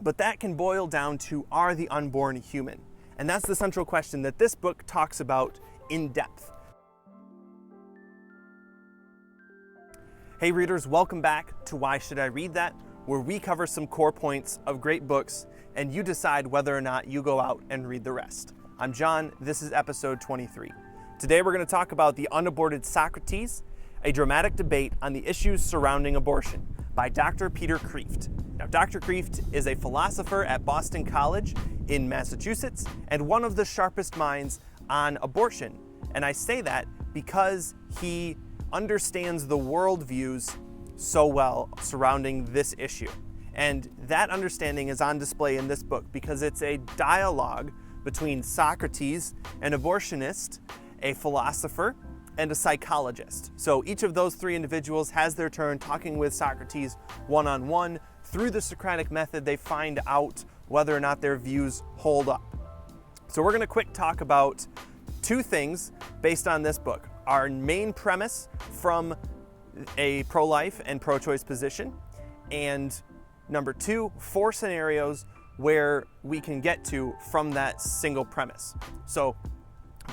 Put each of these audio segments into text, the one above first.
But that can boil down to, are the unborn human? And that's the central question that this book talks about in depth. Hey readers, welcome back to Why Should I Read That?, where we cover some core points of great books and you decide whether or not you go out and read the rest. I'm John, this is episode 23. Today we're going to talk about The Unaborted Socrates, a dramatic debate on the issues surrounding abortion by Dr. Peter Kreeft. Now, Dr. Kreeft is a philosopher at Boston College in Massachusetts and one of the sharpest minds on abortion. And I say that because he understands the worldviews so well surrounding this issue. And that understanding is on display in this book because it's a dialogue between Socrates, an abortionist, a philosopher, and a psychologist. So each of those three individuals has their turn talking with Socrates one-on-one. Through the Socratic method, they find out whether or not their views hold up. So we're going to quick talk about two things based on this book. Our main premise from a pro-life and pro-choice position, and number two, 4 scenarios where we can get to from that single premise. So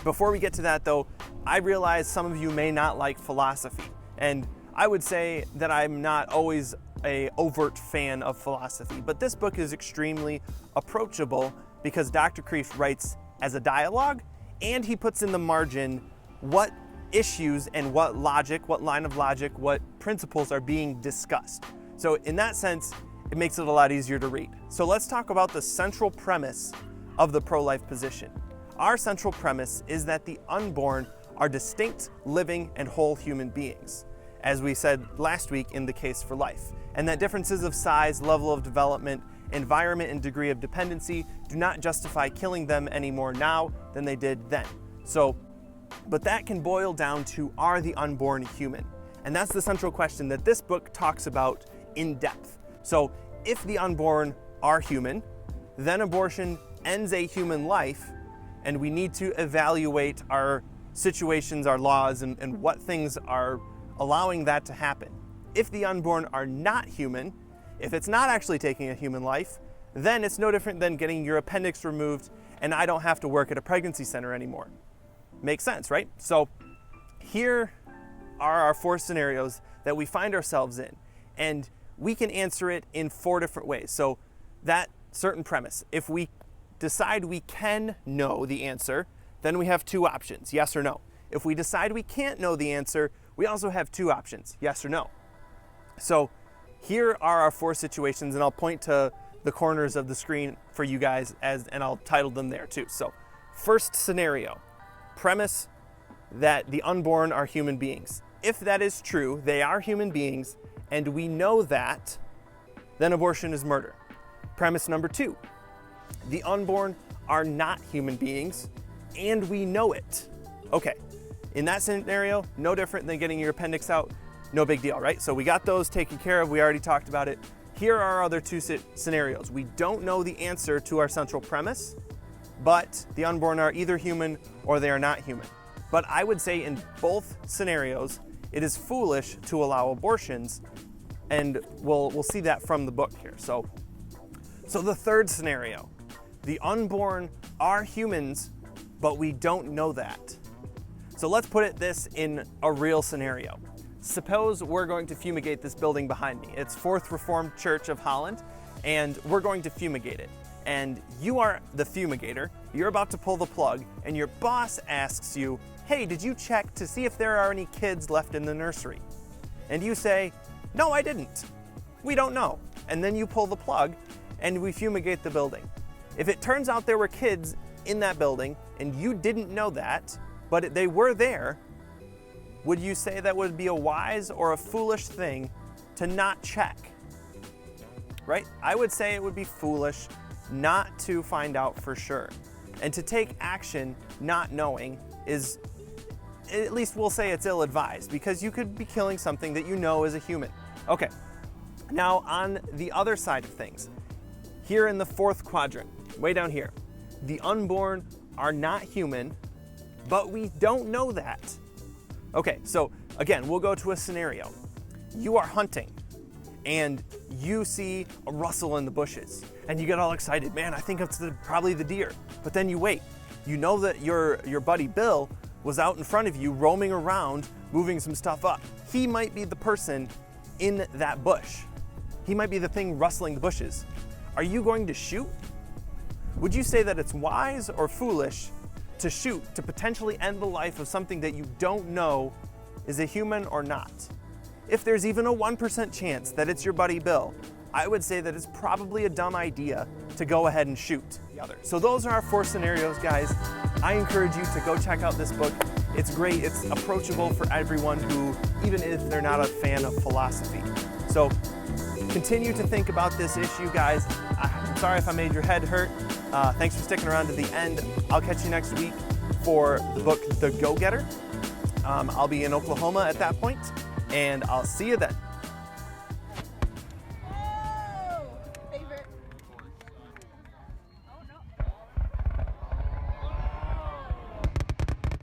before we get to that though, I realize some of you may not like philosophy, and I would say that I'm not always an overt fan of philosophy, but this book is extremely approachable because Dr. Kreeft writes as a dialogue, and he puts in the margin what issues and what logic, what line of logic, what principles are being discussed. So in that sense, it makes it a lot easier to read. So let's talk about the central premise of the pro-life position. Our central premise is that the unborn are distinct, living, and whole human beings, as we said last week in the case for life, and that differences of size, level of development, environment, and degree of dependency do not justify killing them any more now than they did then. But that can boil down to, are the unborn human? And that's the central question that this book talks about in depth. So if the unborn are human, then abortion ends a human life, and we need to evaluate our situations, our laws, and what things are allowing that to happen. If the unborn are not human, if it's not actually taking a human life, then it's no different than getting your appendix removed and I don't have to work at a pregnancy center anymore. Makes sense, right? So here are our 4 scenarios that we find ourselves in, and we can answer it in 4 different ways. So that certain premise, if we decide we can know the answer, then we have 2 options, yes or no. If we decide we can't know the answer, we also have 2 options, yes or no. So here are our 4 situations, and I'll point to the corners of the screen for you guys and I'll title them there too. So first scenario, premise that the unborn are human beings. If that is true, they are human beings, and we know that, then abortion is murder. Premise number 2, the unborn are not human beings, and we know it. Okay, in that scenario, no different than getting your appendix out, no big deal, right? So we got those taken care of, we already talked about it. Here are our other 2 scenarios. We don't know the answer to our central premise, but the unborn are either human or they are not human. But I would say in both scenarios, it is foolish to allow abortions, and we'll see that from the book here. So the third scenario, the unborn are humans, but we don't know that. So let's put this in a real scenario. Suppose we're going to fumigate this building behind me. It's Fourth Reformed Church of Holland, and we're going to fumigate it. And you are the fumigator, you're about to pull the plug, and your boss asks you, hey, did you check to see if there are any kids left in the nursery? And you say, no, I didn't. We don't know. And then you pull the plug, and we fumigate the building. If it turns out there were kids in that building, and you didn't know that, but they were there, would you say that would be a wise or a foolish thing to not check? Right? I would say it would be foolish not to find out for sure. And to take action not knowing is, at least we'll say it's ill-advised, because you could be killing something that you know is a human. Okay, now on the other side of things, here in the 4th quadrant, way down here, the unborn are not human, but we don't know that. Okay, so again, we'll go to a scenario. You are hunting, and you see a rustle in the bushes and you get all excited. Man, I think it's probably the deer. But then you wait. You know that your buddy Bill was out in front of you roaming around, moving some stuff up. He might be the person in that bush. He might be the thing rustling the bushes. Are you going to shoot? Would you say that it's wise or foolish to shoot to potentially end the life of something that you don't know is a human or not? If there's even a 1% chance that it's your buddy Bill, I would say that it's probably a dumb idea to go ahead and shoot the other. So those are our 4 scenarios, guys. I encourage you to go check out this book. It's great. It's approachable for everyone who, even if they're not a fan of philosophy. So continue to think about this issue, guys. I'm sorry if I made your head hurt. Thanks for sticking around to the end. I'll catch you next week for the book, The Go-Getter. I'll be in Oklahoma at that point, and I'll see you then.